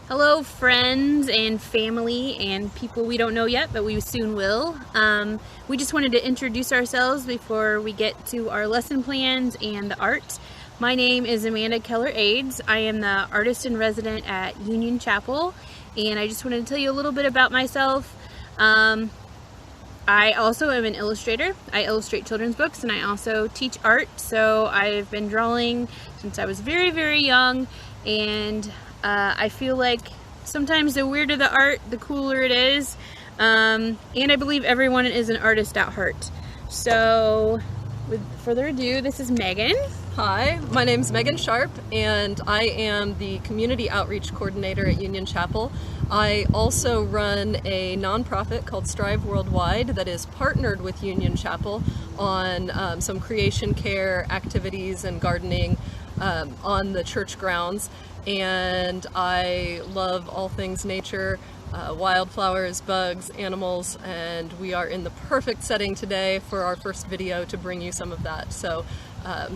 Hello friends and family and people we don't know yet, but we soon will. We just wanted to introduce ourselves before we get to our lesson plans and the art. My name is Amanda Keller-Aids. I am the artist in resident at Union Chapel, and I just wanted to tell you a little bit about myself. I also am an illustrator. I illustrate children's books and I also teach art. So I've been drawing since I was very, very young, and I feel like sometimes the weirder the art, the cooler it is. And I believe everyone is an artist at heart. So with further ado, this is Megan. Hi, my name is Megan Sharp, and I am the Community Outreach Coordinator at Union Chapel. I also run a nonprofit called Strive Worldwide that is partnered with Union Chapel on some creation care activities and gardening on the church grounds. And I love all things nature, wildflowers, bugs, animals, and we are in the perfect setting today for our first video to bring you some of that. So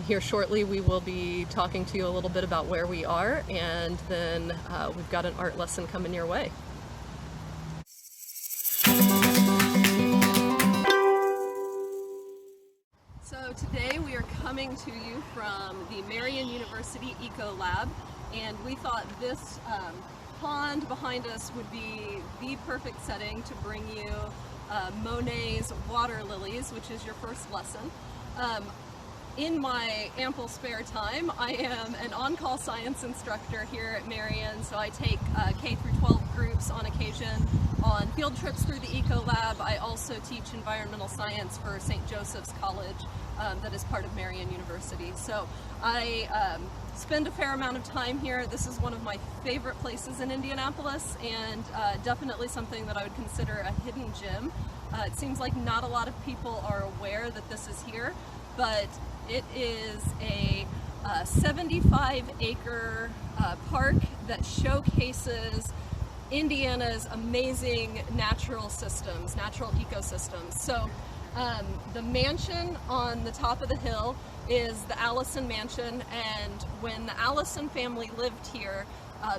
here shortly we will be talking to you a little bit about where we are, and then we've got an art lesson coming your way. So today we are coming to you from the Marian University Eco Lab, and we thought this pond behind us would be the perfect setting to bring you Monet's water lilies, which is your first lesson. In my ample spare time, I am an on-call science instructor here at Marian, so I take K through 12 groups on occasion on field trips through the Eco Lab. I also teach environmental science for St. Joseph's College that is part of Marian University. So I spend a fair amount of time here. This is one of my favorite places in Indianapolis, and definitely something that I would consider a hidden gem. It seems like not a lot of people are aware that this is here, but it is a 75-acre park that showcases Indiana's amazing natural systems, natural ecosystems. So the mansion on the top of the hill is the Allison Mansion, and when the Allison family lived here,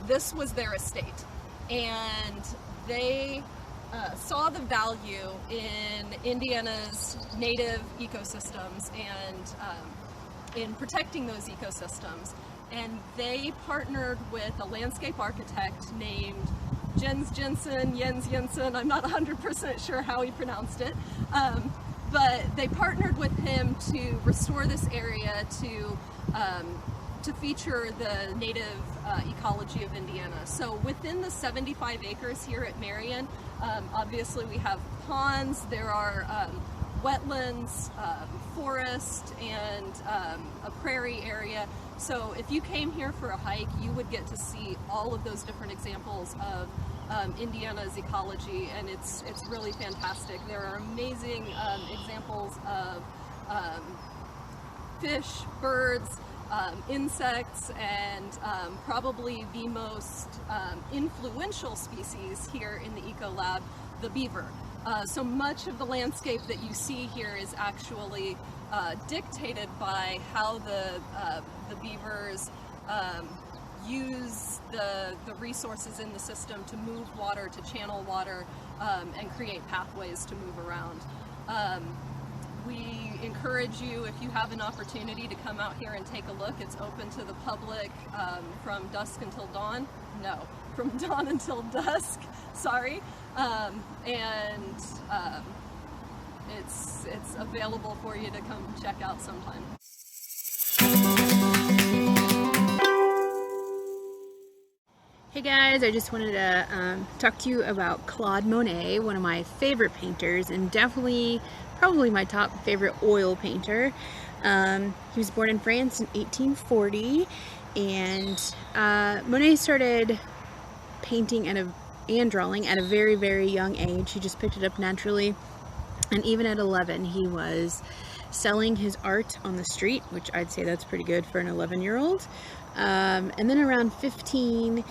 this was their estate, and they saw the value in Indiana's native ecosystems and in protecting those ecosystems, and they partnered with a landscape architect named Jens Jensen. I'm not 100% sure how he pronounced it, but they partnered with him to restore this area to feature the native ecology of Indiana. So within the 75 acres here at Marian, obviously we have ponds, there are wetlands, forest, and a prairie area. So if you came here for a hike, you would get to see all of those different examples of Indiana's ecology, and it's really fantastic. There are amazing examples of fish, birds, insects, and probably the most influential species here in the Eco Lab, the beaver. So much of the landscape that you see here is actually dictated by how the beavers use the resources in the system to move water, to channel water, and create pathways to move around. We encourage you, if you have an opportunity, to come out here and take a look. It's open to the public from dusk until dawn. No, from dawn until dusk, sorry. And it's available for you to come check out sometime. Hey guys, I just wanted to talk to you about Claude Monet, one of my favorite painters, and definitely probably my top favorite oil painter. He was born in France in 1840, and Monet started painting and drawing at a very, very young age. He just picked it up naturally, and even at 11 he was selling his art on the street, which I'd say that's pretty good for an 11-year-old. And then around 15,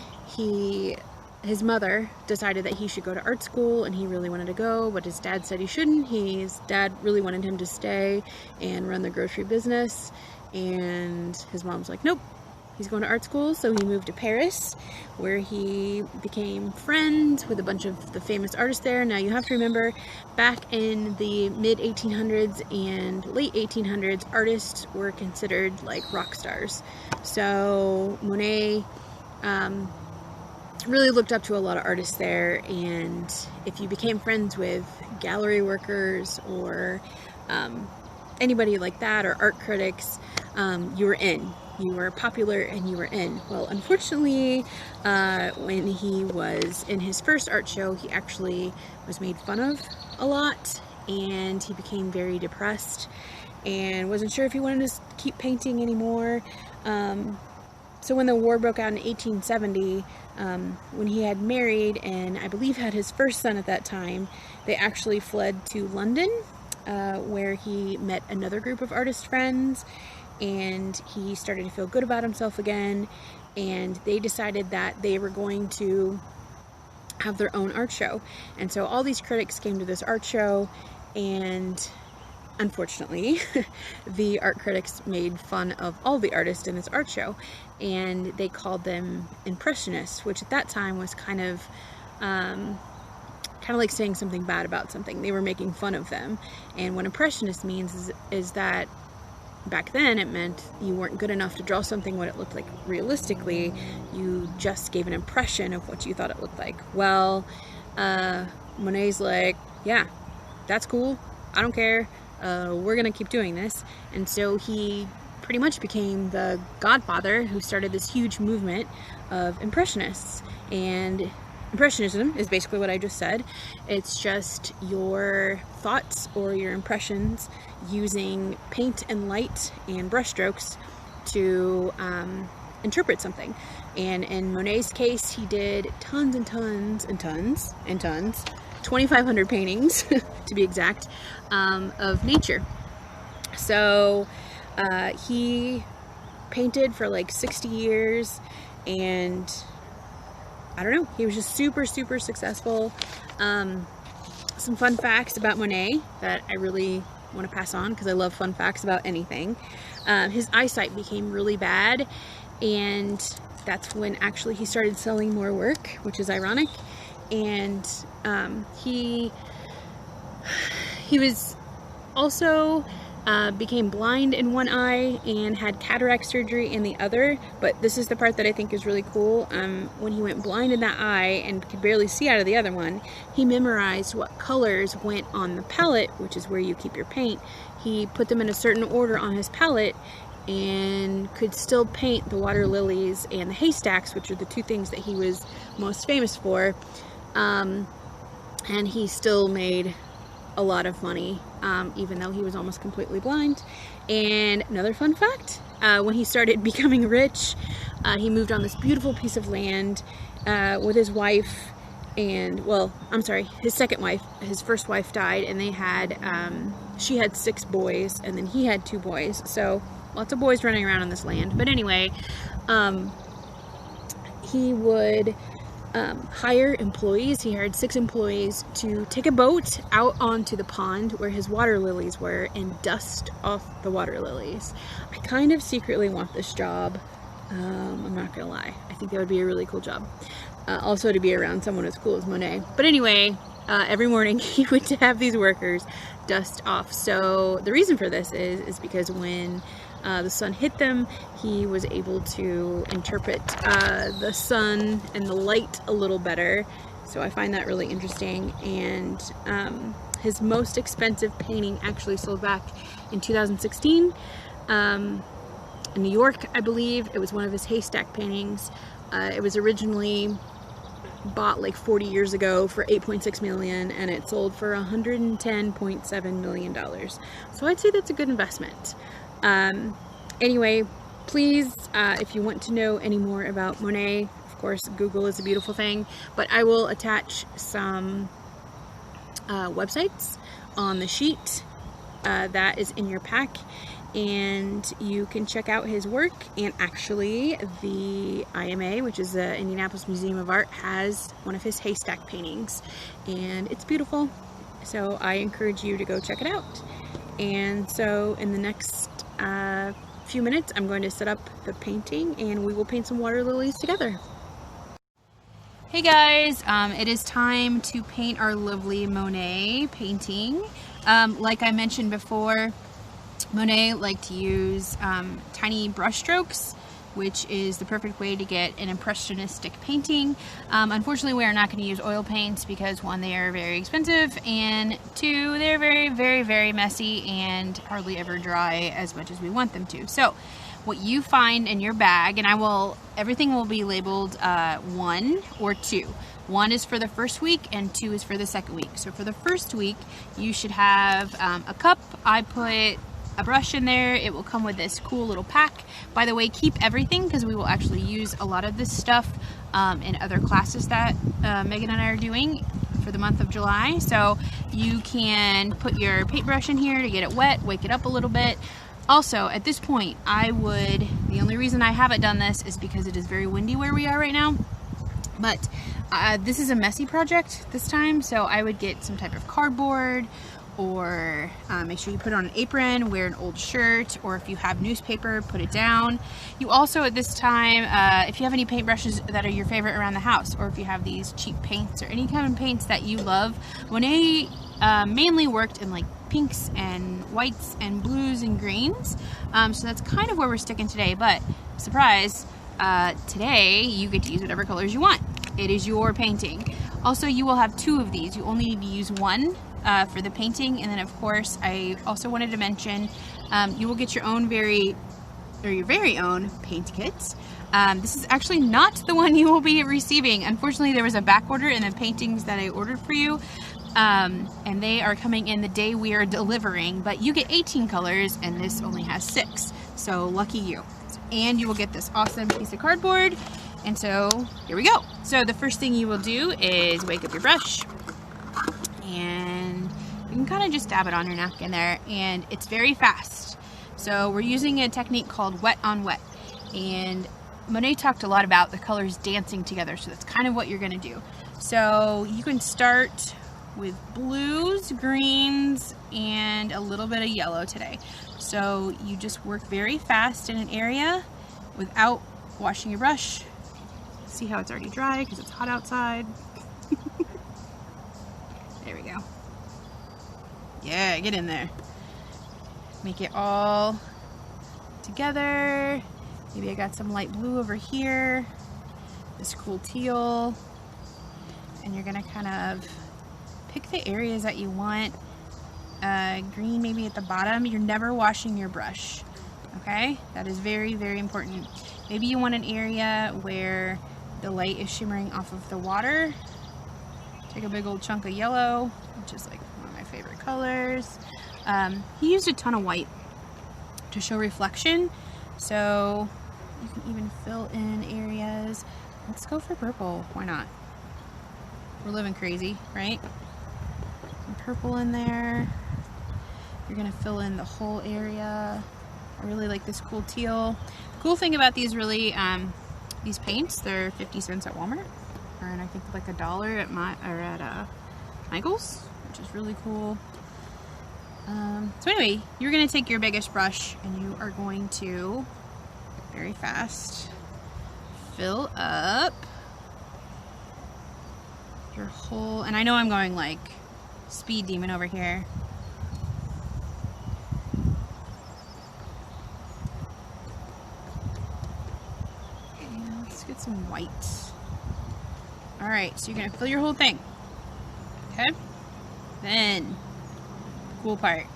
his mother decided that he should go to art school, and he really wanted to go, but his dad said he shouldn't. His dad really wanted him to stay and run the grocery business, and his mom's like, nope, he's going to art school, so he moved to Paris, where he became friends with a bunch of the famous artists there. Now you have to remember, back in the mid 1800s and late 1800s, artists were considered like rock stars. So Monet really looked up to a lot of artists there, and if you became friends with gallery workers or anybody like that, or art critics, you were in. You were popular and you were in. Well, unfortunately, when he was in his first art show, he actually was made fun of a lot, and he became very depressed and wasn't sure if he wanted to keep painting anymore. So when the war broke out in 1870, when he had married and I believe had his first son at that time, they actually fled to London, where he met another group of artist friends, and he started to feel good about himself again, and they decided that they were going to have their own art show. And so all these critics came to this art show, and unfortunately the art critics made fun of all the artists in this art show, and they called them impressionists, which at that time was kind of like saying something bad about something. They were making fun of them. And what impressionist means is that back then it meant you weren't good enough to draw something what it looked like realistically. You just gave an impression of what you thought it looked like. Well, Monet's like, yeah, that's cool, I don't care, we're gonna keep doing this. And so he pretty much became the godfather who started this huge movement of impressionists. And Impressionism is basically what I just said. It's just your thoughts or your impressions using paint and light and brushstrokes to interpret something. And in Monet's case, he did tons and tons and tons and tons, 2,500 paintings to be exact, of nature. So he painted for like 60 years, and I don't know, he was just super, super successful. Some fun facts about Monet that I really want to pass on, because I love fun facts about anything. His eyesight became really bad, and that's when actually he started selling more work, which is ironic. And he was also became blind in one eye and had cataract surgery in the other. But this is the part that I think is really cool. When he went blind in that eye and could barely see out of the other one, he memorized what colors went on the palette, which is where you keep your paint. He put them in a certain order on his palette and could still paint the water lilies and the haystacks, which are the two things that he was most famous for. And he still made a lot of money, even though he was almost completely blind. And another fun fact, when he started becoming rich, he moved on this beautiful piece of land with his wife, and, well, I'm sorry, his second wife. His first wife died, and they had, she had 6 boys, and then he had 2 boys, so lots of boys running around on this land. But anyway, he would hire employees. He hired 6 employees to take a boat out onto the pond where his water lilies were and dust off the water lilies. I kind of secretly want this job. I'm not gonna lie. I think that would be a really cool job. Also to be around someone as cool as Monet. But anyway, every morning he would have these workers dust off. So the reason for this is because when the sun hit them, he was able to interpret the sun and the light a little better. So I find that really interesting. And his most expensive painting actually sold back in 2016 in New York, I believe. It was one of his haystack paintings. It was originally bought like 40 years ago for $8.6 million, and it sold for $110.7 million. So I'd say that's a good investment. Anyway, please, if you want to know any more about Monet, of course, Google is a beautiful thing, but I will attach some websites on the sheet that is in your pack, and you can check out his work. And actually, the IMA, which is the Indianapolis Museum of Art, has one of his haystack paintings, and it's beautiful. So I encourage you to go check it out. And so in the next few minutes I'm going to set up the painting and we will paint some water lilies together. Hey guys, it is time to paint our lovely Monet painting. Like I mentioned before, Monet liked to use tiny brush strokes, which is the perfect way to get an impressionistic painting. Unfortunately, we are not going to use oil paints because 1, they are very expensive, and 2, they're very messy and hardly ever dry as much as we want them to. So what you find in your bag, and everything will be labeled 1 or 2. 1 is for the first week and 2 is for the second week. So for the first week, you should have a cup. I put a brush in there. It will come with this cool little pack. By the way, keep everything because we will actually use a lot of this stuff in other classes that Megan and I are doing for the month of July. So you can put your paintbrush in here to get it wet, wake it up a little bit. Also, at this point, the only reason I haven't done this is because it is very windy where we are right now. But this is a messy project this time, so I would get some type of cardboard, or make sure you put on an apron, wear an old shirt, or if you have newspaper, put it down. You also at this time, if you have any paintbrushes that are your favorite around the house, or if you have these cheap paints or any kind of paints that you love, Monet mainly worked in like pinks and whites and blues and greens, so that's kind of where we're sticking today. But surprise, today you get to use whatever colors you want. It is your painting. Also, you will have 2 of these. You only need to use 1 for the painting, and then of course I also wanted to mention you will get your very own paint kits. This is actually not the one you will be receiving. Unfortunately, there was a back order in the paintings that I ordered for you, and they are coming in the day we are delivering, but you get 18 colors and this only has 6, so lucky you. And you will get this awesome piece of cardboard. And so here we go. So the first thing you will do is wake up your brush, and you can kind of just dab it on your napkin there, and it's very fast. So we're using a technique called wet on wet, and Monet talked a lot about the colors dancing together, so that's kind of what you're going to do. So you can start with blues, greens, and a little bit of yellow today. So you just work very fast in an area without washing your brush. See how it's already dry because it's hot outside. There we go. Yeah, get in there. Make it all together. Maybe I got some light blue over here, this cool teal, and you're gonna kind of pick the areas that you want. Green maybe at the bottom. You're never washing your brush, okay? That is very important. Maybe you want an area where the light is shimmering off of the water. Take a big old chunk of yellow, which is like one of my favorite colors. He used a ton of white to show reflection, so you can even fill in areas. Let's go for purple, why not? We're living crazy, right? Some purple in there. You're gonna fill in the whole area. I really like this cool teal. The cool thing about these these paints, they're 50 cents at Walmart, and I think like $1 at Michael's, which is really cool. So anyway, you're gonna take your biggest brush and you are going to very fast fill up your whole, and I know I'm going like speed demon over here. And let's get some white. All right, so you're gonna fill your whole thing, okay? Then, cool part.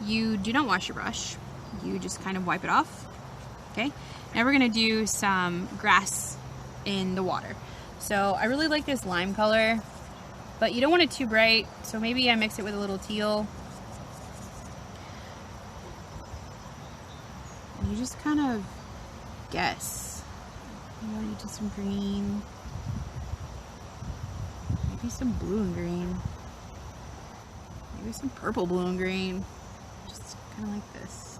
You do not wash your brush. You just kind of wipe it off, okay? Now we're gonna do some grass in the water. So I really like this lime color, but you don't want it too bright, so maybe I mix it with a little teal. And you just kind of guess. You know, you do some green, maybe some blue and green, maybe some purple, blue and green, just kind of like this.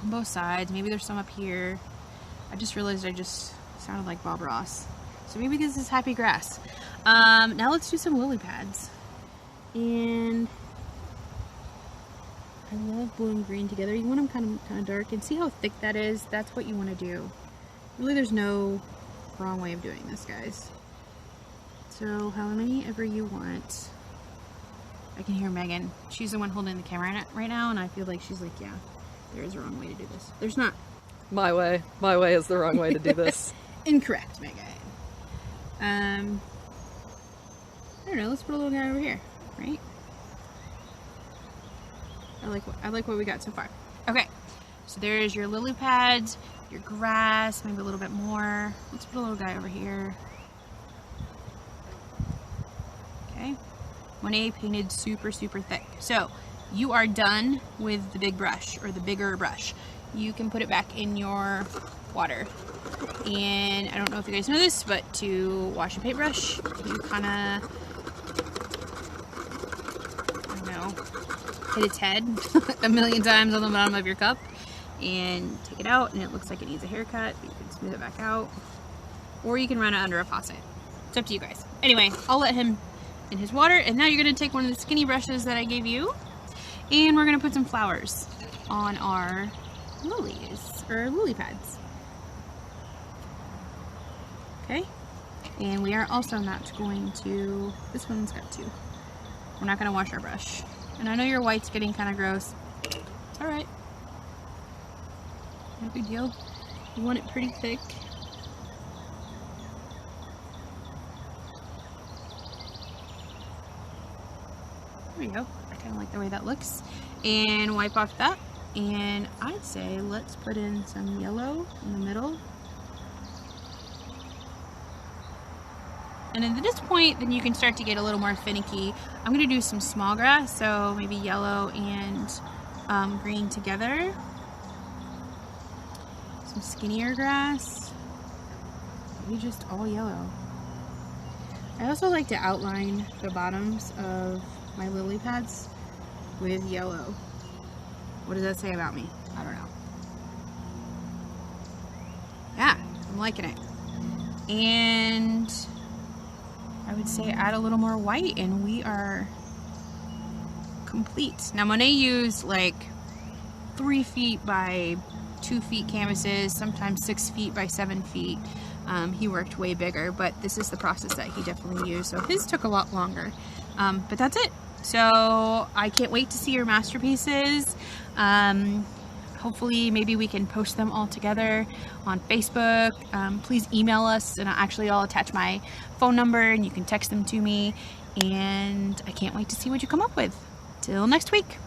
On both sides, maybe there's some up here. I just realized I just sounded like Bob Ross. So maybe this is happy grass. Now let's do some lily pads. And I love blue and green together. You want them kind of dark, and see how thick that is? That's what you want to do. Really, there's no wrong way of doing this, guys. So how many ever you want. I can hear Megan. She's the one holding the camera right now, and I feel like she's like, yeah, there is a wrong way to do this. There's not. My way. My way is the wrong way to do this. Incorrect, Megan. I don't know. Let's put a little guy over here, right? I like what we got so far. Okay, so there's your lily pads, your grass, maybe a little bit more. Let's put a little guy over here. Okay, Monet painted super thick. So you are done with the big brush, or the bigger brush. You can put it back in your water. And I don't know if you guys know this, but to wash a paintbrush, you kind of, I don't know, hit its head a million times on the bottom of your cup and take it out, and it looks like it needs a haircut. You can smooth it back out, or you can run it under a faucet. It's up to you guys. Anyway, I'll let him in his water, and now you're going to take one of the skinny brushes that I gave you, and we're going to put some flowers on our lilies, or lily pads. Okay, and we are also not going to, this one's got two. We're not going to wash our brush. And I know your white's getting kind of gross. It's alright. No big deal. You want it pretty thick. There we go. I kind of like the way that looks. And wipe off that. And I'd say let's put in some yellow in the middle. And at this point, then you can start to get a little more finicky. I'm going to do some small grass, so maybe yellow and green together. Some skinnier grass. Maybe just all yellow. I also like to outline the bottoms of my lily pads with yellow. What does that say about me? I don't know. Yeah, I'm liking it. And I would say add a little more white and we are complete. Now Monet used like 3 feet by 2 feet canvases, sometimes 6 feet by 7 feet. He worked way bigger, but this is the process that he definitely used. So his took a lot longer, but that's it. So I can't wait to see your masterpieces. Hopefully maybe we can post them all together on Facebook. Please email us, and I'll attach my phone number and you can text them to me. And I can't wait to see what you come up with. Till next week.